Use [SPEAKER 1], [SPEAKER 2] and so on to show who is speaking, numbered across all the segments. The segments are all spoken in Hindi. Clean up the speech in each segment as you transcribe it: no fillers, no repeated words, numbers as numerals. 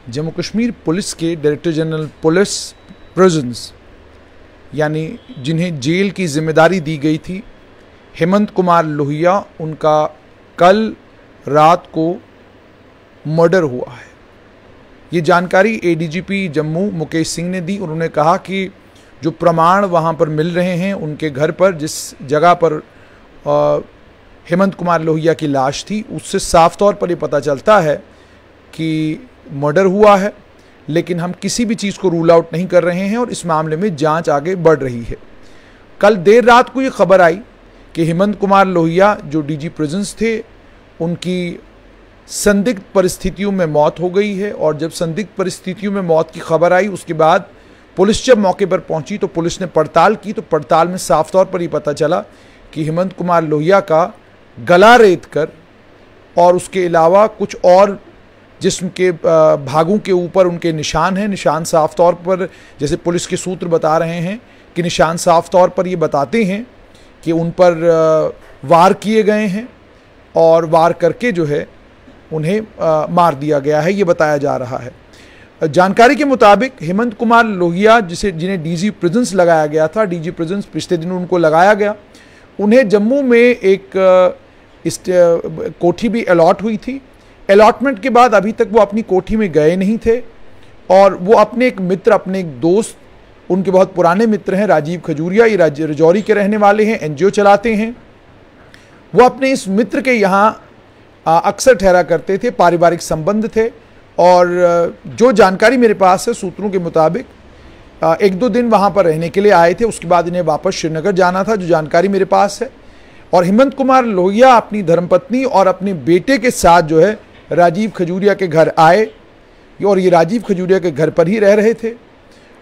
[SPEAKER 1] जम्मू कश्मीर पुलिस के डायरेक्टर जनरल पुलिस प्रिजन्स यानी जिन्हें जेल की जिम्मेदारी दी गई थी, हेमंत कुमार लोहिया, उनका कल रात को मर्डर हुआ है। ये जानकारी एडीजीपी जम्मू मुकेश सिंह ने दी। उन्होंने कहा कि जो प्रमाण वहाँ पर मिल रहे हैं उनके घर पर, जिस जगह पर हेमंत कुमार लोहिया की लाश थी, उससे साफ तौर पर ये पता चलता है कि मर्डर हुआ है, लेकिन हम किसी भी चीज़ को रूल आउट नहीं कर रहे हैं और इस मामले में जांच आगे बढ़ रही है। कल देर रात को ये खबर आई कि हेमंत कुमार लोहिया जो डीजी प्रिजन्स थे, उनकी संदिग्ध परिस्थितियों में मौत हो गई है। और जब संदिग्ध परिस्थितियों में मौत की खबर आई, उसके बाद पुलिस जब मौके पर पहुंची तो पुलिस ने पड़ताल की, तो पड़ताल में साफ तौर पर ही पता चला कि हेमंत कुमार लोहिया का गला रेत कर और उसके अलावा कुछ और जिस्म के भागों के ऊपर उनके निशान हैं। निशान साफ तौर पर, जैसे पुलिस के सूत्र बता रहे हैं कि निशान साफ तौर पर ये बताते हैं कि उन पर वार किए गए हैं और वार करके जो है उन्हें मार दिया गया है, ये बताया जा रहा है। जानकारी के मुताबिक हेमंत कुमार लोहिया जिन्हें डीजी प्रिजन्स लगाया गया था, डीजी प्रिजन्स पिछले दिन उनको लगाया गया, उन्हें जम्मू में एक कोठी भी अलॉट हुई थी। अलॉटमेंट के बाद अभी तक वो अपनी कोठी में गए नहीं थे और वो अपने एक मित्र, अपने एक दोस्त, उनके बहुत पुराने मित्र हैं राजीव खजूरिया, ये राजौरी के रहने वाले हैं, एनजीओ चलाते हैं। वो अपने इस मित्र के यहाँ अक्सर ठहरा करते थे, पारिवारिक संबंध थे। और जो जानकारी मेरे पास है सूत्रों के मुताबिक 1-2 दिन वहाँ पर रहने के लिए आए थे, उसके बाद इन्हें वापस श्रीनगर जाना था, जो जानकारी मेरे पास है। और हेमंत कुमार लोहिया अपनी धर्मपत्नी और अपने बेटे के साथ जो है राजीव खजूरिया के घर आए और ये राजीव खजूरिया के घर पर ही रह रहे थे।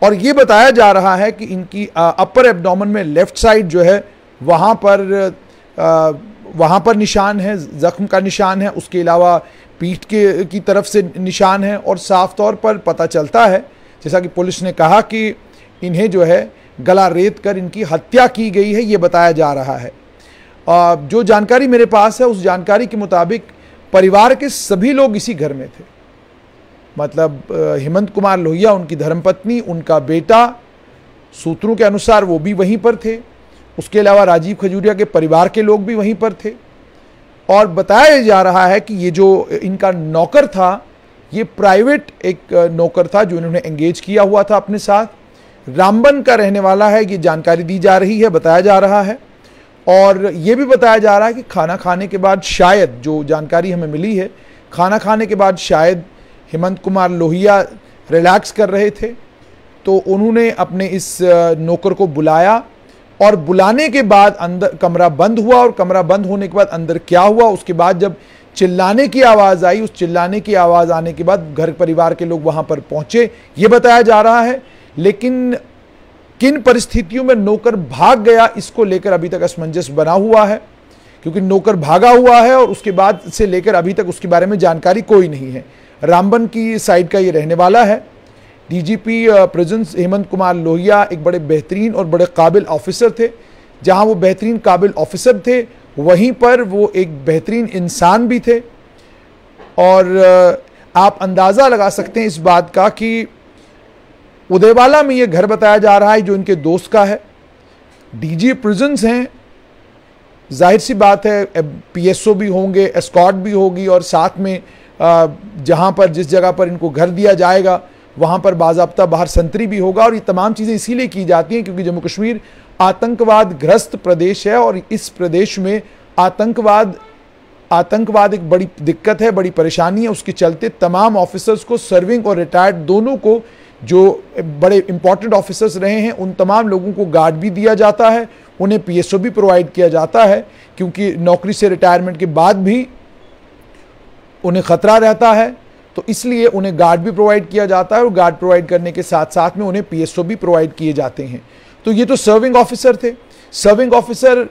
[SPEAKER 1] और ये बताया जा रहा है कि इनकी अपर एब्डोमेन में लेफ्ट साइड जो है वहाँ पर निशान है, जख्म का निशान है, उसके अलावा पीठ की तरफ से निशान है। और साफ तौर पर पता चलता है, जैसा कि पुलिस ने कहा, कि इन्हें जो है गला रेत कर इनकी हत्या की गई है, ये बताया जा रहा है। जो जानकारी मेरे पास है, उस जानकारी के मुताबिक परिवार के सभी लोग इसी घर में थे। मतलब हेमंत कुमार लोहिया, उनकी धर्मपत्नी, उनका बेटा, सूत्रों के अनुसार वो भी वहीं पर थे। उसके अलावा राजीव खजूरिया के परिवार के लोग भी वहीं पर थे। और बताया जा रहा है कि ये जो इनका नौकर था, ये प्राइवेट एक नौकर था जो इन्होंने एंगेज किया हुआ था अपने साथ, रामबन का रहने वाला है, ये जानकारी दी जा रही है, बताया जा रहा है। और ये भी बताया जा रहा है कि खाना खाने के बाद शायद, जो जानकारी हमें मिली है, खाना खाने के बाद शायद हेमंत कुमार लोहिया रिलैक्स कर रहे थे, तो उन्होंने अपने इस नौकर को बुलाया और बुलाने के बाद अंदर कमरा बंद हुआ। और कमरा बंद होने के बाद अंदर क्या हुआ, उसके बाद जब चिल्लाने की आवाज़ आई, उस चिल्लाने की आवाज़ आने के बाद घर परिवार के लोग वहाँ पर पहुँचे, ये बताया जा रहा है। लेकिन किन परिस्थितियों में नौकर भाग गया, इसको लेकर अभी तक असमंजस बना हुआ है, क्योंकि नौकर भागा हुआ है और उसके बाद से लेकर अभी तक उसके बारे में जानकारी कोई नहीं है। रामबन की साइड का ये रहने वाला है। डीजीपी प्रिजन्स हेमंत कुमार लोहिया एक बड़े बेहतरीन और बड़े काबिल ऑफिसर थे। जहां वो बेहतरीन काबिल ऑफिसर थे, वहीं पर वो एक बेहतरीन इंसान भी थे। और आप अंदाज़ा लगा सकते हैं इस बात का कि उदयवाला में ये घर बताया जा रहा है जो इनके दोस्त का है। डीजी प्रिजन्स हैं, जाहिर सी बात है पीएसओ भी होंगे, एस्कॉर्ट भी होगी, और साथ में जहां पर जिस जगह पर इनको घर दिया जाएगा वहां पर बाज़ाब्ता बाहर संतरी भी होगा। और ये तमाम चीज़ें इसीलिए की जाती हैं क्योंकि जम्मू कश्मीर आतंकवाद ग्रस्त प्रदेश है और इस प्रदेश में आतंकवाद एक बड़ी दिक्कत है, बड़ी परेशानी है। उसके चलते तमाम ऑफिसर्स को, सर्विंग और रिटायर्ड दोनों को, जो बड़े इंपॉर्टेंट ऑफिसर्स रहे हैं, उन तमाम लोगों को गार्ड भी दिया जाता है, उन्हें पीएसओ भी प्रोवाइड किया जाता है, क्योंकि नौकरी से रिटायरमेंट के बाद भी उन्हें ख़तरा रहता है, तो इसलिए उन्हें गार्ड भी प्रोवाइड किया जाता है। और गार्ड प्रोवाइड करने के साथ साथ में उन्हें पीएसओ भी प्रोवाइड किए जाते हैं। तो ये तो सर्विंग ऑफिसर थे। सर्विंग ऑफिसर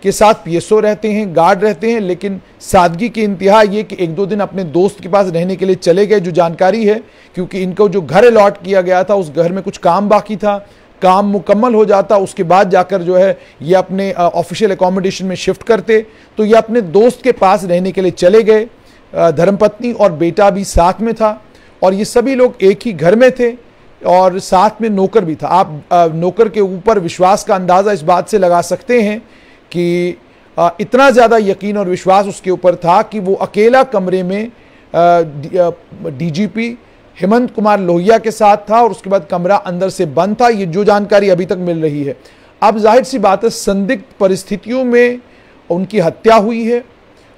[SPEAKER 1] के साथ पीएसओ रहते हैं, गार्ड रहते हैं, लेकिन सादगी की इंतहा ये कि 1-2 दिन अपने दोस्त के पास रहने के लिए चले गए, जो जानकारी है, क्योंकि इनको जो घर अलॉट किया गया था उस घर में कुछ काम बाकी था, काम मुकम्मल हो जाता, उसके बाद जाकर जो है ये अपने ऑफिशियल एकोमोडेशन में शिफ्ट करते। तो ये अपने दोस्त के पास रहने के लिए चले गए। धर्मपत्नी और बेटा भी साथ में था। और ये सभी लोग एक ही घर में थे और साथ में नौकर भी था। आप नौकर के ऊपर विश्वास का अंदाज़ा इस बात से लगा सकते हैं कि इतना ज़्यादा यकीन और विश्वास उसके ऊपर था कि वो अकेला कमरे में डीजीपी हेमंत कुमार लोहिया के साथ था और उसके बाद कमरा अंदर से बंद था। ये जो जानकारी अभी तक मिल रही है। अब जाहिर सी बात है, संदिग्ध परिस्थितियों में उनकी हत्या हुई है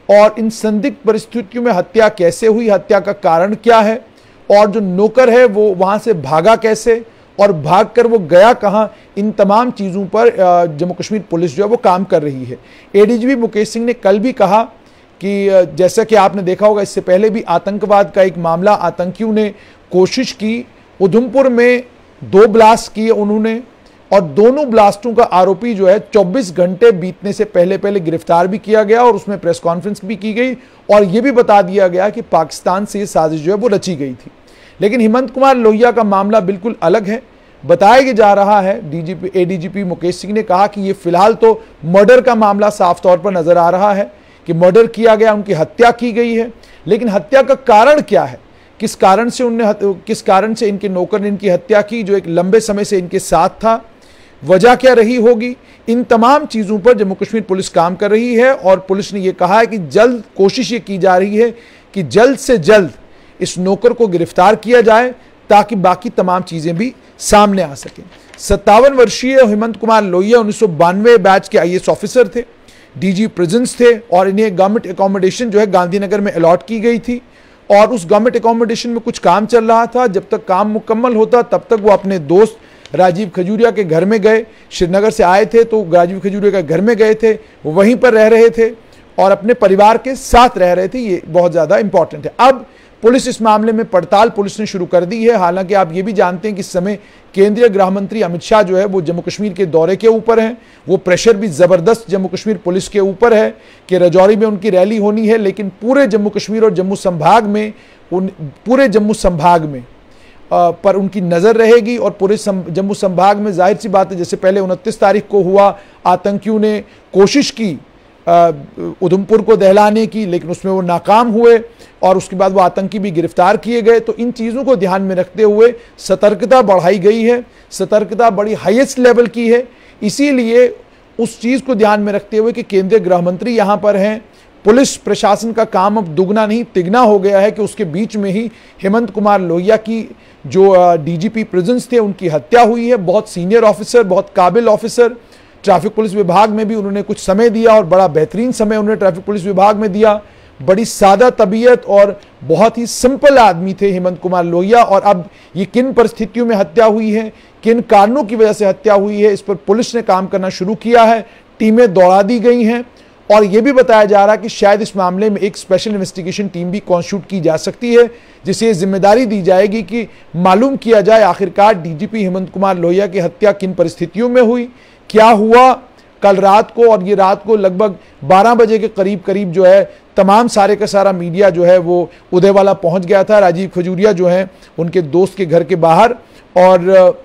[SPEAKER 1] और इन संदिग्ध परिस्थितियों में हत्या कैसे हुई, हत्या का कारण क्या है, और जो नौकर है वो वहाँ से भागा कैसे और भागकर वो गया कहाँ, इन तमाम चीज़ों पर जम्मू कश्मीर पुलिस जो है वो काम कर रही है। एडीजीपी मुकेश सिंह ने कल भी कहा कि जैसा कि आपने देखा होगा, इससे पहले भी आतंकवाद का एक मामला, आतंकियों ने कोशिश की, उधमपुर में 2 ब्लास्ट किए उन्होंने, और दोनों ब्लास्टों का आरोपी जो है 24 घंटे बीतने से पहले गिरफ्तार भी किया गया और उसमें प्रेस कॉन्फ्रेंस भी की गई और यह भी बता दिया गया कि पाकिस्तान से ये साजिश जो है वो रची गई थी। लेकिन हेमंत कुमार लोहिया का मामला बिल्कुल अलग है। बताया जा रहा है, एडीजीपी मुकेश सिंह ने कहा कि ये फिलहाल तो मर्डर का मामला साफ तौर पर नजर आ रहा है कि मर्डर किया गया, उनकी हत्या की गई है, लेकिन हत्या का कारण क्या है, किस कारण से इनके नौकर ने इनकी हत्या की जो एक लंबे समय से इनके साथ था, वजह क्या रही होगी, इन तमाम चीज़ों पर जम्मू कश्मीर पुलिस काम कर रही है। और पुलिस ने यह कहा है कि जल्द कोशिश ये की जा रही है कि जल्द से जल्द इस नौकर को गिरफ्तार किया जाए ताकि बाकी तमाम चीज़ें भी सामने आ सकें। 57 वर्षीय हेमंत कुमार लोहिया 1992 बैच के IAS ऑफिसर थे, DG प्रिजन्स थे और इन्हें गवर्नमेंट एकोमोडेशन जो है गांधीनगर में अलॉट की गई थी और उस गवर्नमेंट एकोमोडेशन में कुछ काम चल रहा था। जब तक काम मुकम्मल होता तब तक वो अपने दोस्त राजीव खजूरिया के घर में गए। श्रीनगर से आए थे तो राजीव खजूरिया के घर में गए थे, वो वहीं पर रह रहे थे और अपने परिवार के साथ रह रहे थे। ये बहुत ज़्यादा इंपॉर्टेंट है। अब पुलिस इस मामले में पड़ताल पुलिस ने शुरू कर दी है। हालांकि आप ये भी जानते हैं कि इस समय केंद्रीय गृह मंत्री अमित शाह जो है वो जम्मू कश्मीर के दौरे के ऊपर हैं। वो प्रेशर भी ज़बरदस्त जम्मू कश्मीर पुलिस के ऊपर है कि राजौरी में उनकी रैली होनी है, लेकिन पूरे जम्मू कश्मीर और जम्मू संभाग में पूरे जम्मू संभाग में पर उनकी नज़र रहेगी। और पूरे जम्मू संभाग में जाहिर सी बात है, जैसे पहले 29 तारीख को हुआ, आतंकियों ने कोशिश की उधमपुर को दहलाने की, लेकिन उसमें वो नाकाम हुए और उसके बाद वो आतंकी भी गिरफ्तार किए गए। तो इन चीज़ों को ध्यान में रखते हुए सतर्कता बढ़ाई गई है, सतर्कता बड़ी हाईएस्ट लेवल की है। इसीलिए उस चीज़ को ध्यान में रखते हुए कि केंद्रीय गृह मंत्री यहाँ पर हैं, पुलिस प्रशासन का काम अब दुगना नहीं तिगना हो गया है कि उसके बीच में ही हेमंत कुमार लोहिया की जो DGP प्रिजन्स थे उनकी हत्या हुई है। बहुत सीनियर ऑफिसर, बहुत काबिल ऑफिसर, ट्रैफिक पुलिस विभाग में भी उन्होंने कुछ समय दिया और बड़ा बेहतरीन समय उन्होंने ट्रैफिक पुलिस विभाग में दिया। बड़ी सादा तबीयत और बहुत ही सिंपल आदमी थे हेमंत कुमार लोहिया। और अब ये किन परिस्थितियों में हत्या हुई है, किन कारणों की वजह से हत्या हुई है, इस पर पुलिस ने काम करना शुरू किया है। टीमें दौड़ा दी गई हैं और यह भी बताया जा रहा है कि शायद इस मामले में एक स्पेशल इन्वेस्टिगेशन टीम भी कॉन्स्टिट्यूट की जा सकती है, जिसे जिम्मेदारी दी जाएगी कि मालूम किया जाए आखिरकार DGP हेमंत कुमार लोहिया की हत्या किन परिस्थितियों में हुई, क्या हुआ कल रात को। और ये रात को लगभग 12 बजे के करीब जो है तमाम सारे का सारा मीडिया जो है वो उदयवाला पहुंच गया था, राजीव खजूरिया जो हैं उनके दोस्त के घर के बाहर, और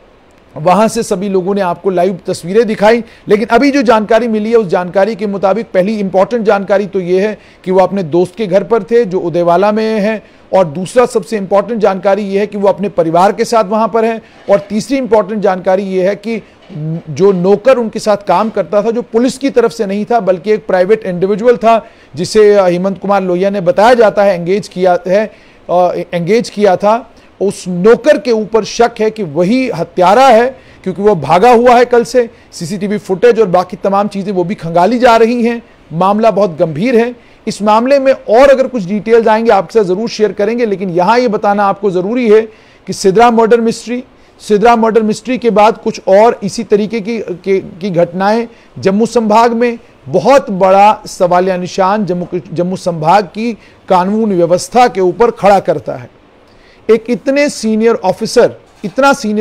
[SPEAKER 1] वहां से सभी लोगों ने आपको लाइव तस्वीरें दिखाई। लेकिन अभी जो जानकारी मिली है उस जानकारी के मुताबिक पहली इंपॉर्टेंट जानकारी तो ये है कि वो अपने दोस्त के घर पर थे जो उदयवाला में है, और दूसरा सबसे इंपॉर्टेंट जानकारी ये है कि वो अपने परिवार के साथ वहां पर हैं, और तीसरी इंपॉर्टेंट जानकारी ये है कि जो नौकर उनके साथ काम करता था, जो पुलिस की तरफ से नहीं था बल्कि एक प्राइवेट इंडिविजुअल था जिसे हेमंत कुमार लोहिया ने बताया जाता है एंगेज किया था, उस नौकर के ऊपर शक है कि वही हत्यारा है, क्योंकि वो भागा हुआ है। कल से CCTV फुटेज और बाकी तमाम चीज़ें वो भी खंगाली जा रही हैं। मामला बहुत गंभीर है। इस मामले में और अगर कुछ डिटेल्स आएंगे आपके साथ ज़रूर शेयर करेंगे, लेकिन यहाँ ये बताना आपको ज़रूरी है कि सिद्रा मर्डर मिस्ट्री के बाद कुछ और इसी तरीके की घटनाएं जम्मू संभाग में बहुत बड़ा सवालिया निशान जम्मू संभाग की कानून व्यवस्था के ऊपर खड़ा करता है। एक इतना सीनियर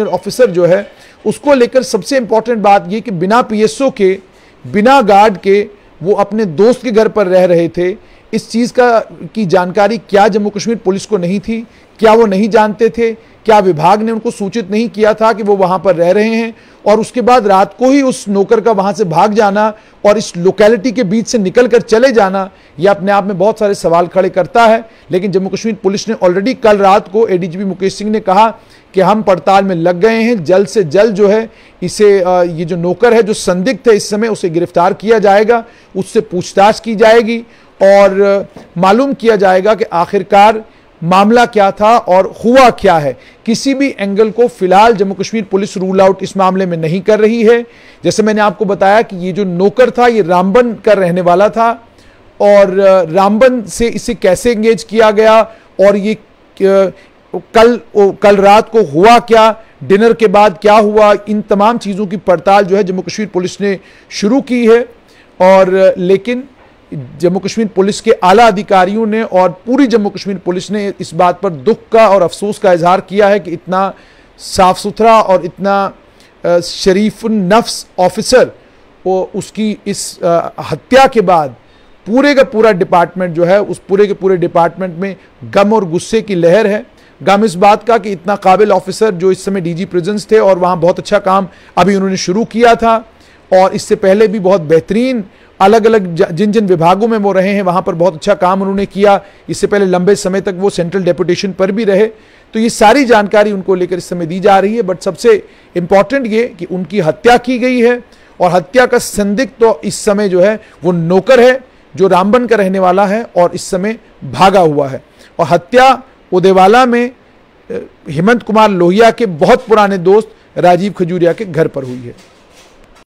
[SPEAKER 1] ऑफिसर जो है उसको लेकर सबसे इंपॉर्टेंट बात यह कि बिना PSO के, बिना गार्ड के वो अपने दोस्त के घर पर रह रहे थे। इस चीज़ की जानकारी क्या जम्मू कश्मीर पुलिस को नहीं थी? क्या वो नहीं जानते थे? क्या विभाग ने उनको सूचित नहीं किया था कि वो वहां पर रह रहे हैं? और उसके बाद रात को ही उस नौकर का वहां से भाग जाना और इस लोकेलिटी के बीच से निकलकर चले जाना, यह अपने आप में बहुत सारे सवाल खड़े करता है। लेकिन जम्मू कश्मीर पुलिस ने ऑलरेडी कल रात को एडीजीपी मुकेश सिंह ने कहा कि हम पड़ताल में लग गए हैं, जल्द से जल्द जो है इसे ये जो नौकर है जो संदिग्ध है इस समय, उसे गिरफ्तार किया जाएगा, उससे पूछताछ की जाएगी और मालूम किया जाएगा कि आखिरकार मामला क्या था और हुआ क्या है। किसी भी एंगल को फिलहाल Jammu Kashmir police rule out इस मामले में नहीं कर रही है। जैसे मैंने आपको बताया कि ये जो नौकर था ये रामबन का रहने वाला था और रामबन से इसे कैसे एंगेज किया गया और ये कल रात को हुआ क्या, डिनर के बाद क्या हुआ, इन तमाम चीज़ों की पड़ताल जो है जम्मू कश्मीर पुलिस ने शुरू की है। और लेकिन जम्मू कश्मीर पुलिस के आला अधिकारियों ने और पूरी जम्मू कश्मीर पुलिस ने इस बात पर दुख का और अफसोस का इजहार किया है कि इतना साफ सुथरा और इतना शरीफ नफ्स ऑफिसर वो उसकी इस हत्या के बाद पूरे का पूरा डिपार्टमेंट जो है, उस पूरे के पूरे डिपार्टमेंट में गम और गुस्से की लहर है। गम इस बात का कि इतना काबिल ऑफिसर जो इस समय डीजी प्रिजन्स थे और वहाँ बहुत अच्छा काम अभी उन्होंने शुरू किया था और इससे पहले भी बहुत बेहतरीन अलग अलग जिन जिन विभागों में वो रहे हैं वहाँ पर बहुत अच्छा काम उन्होंने किया। इससे पहले लंबे समय तक वो सेंट्रल डेपुटेशन पर भी रहे। तो ये सारी जानकारी उनको लेकर इस समय दी जा रही है। बट सबसे इम्पॉर्टेंट ये कि उनकी हत्या की गई है और हत्या का संदिग्ध तो इस समय जो है वो नौकर है जो रामबन का रहने वाला है और इस समय भागा हुआ है। और हत्या उदेवाला में हेमंत कुमार लोहिया के बहुत पुराने दोस्त राजीव खजूरिया के घर पर हुई है।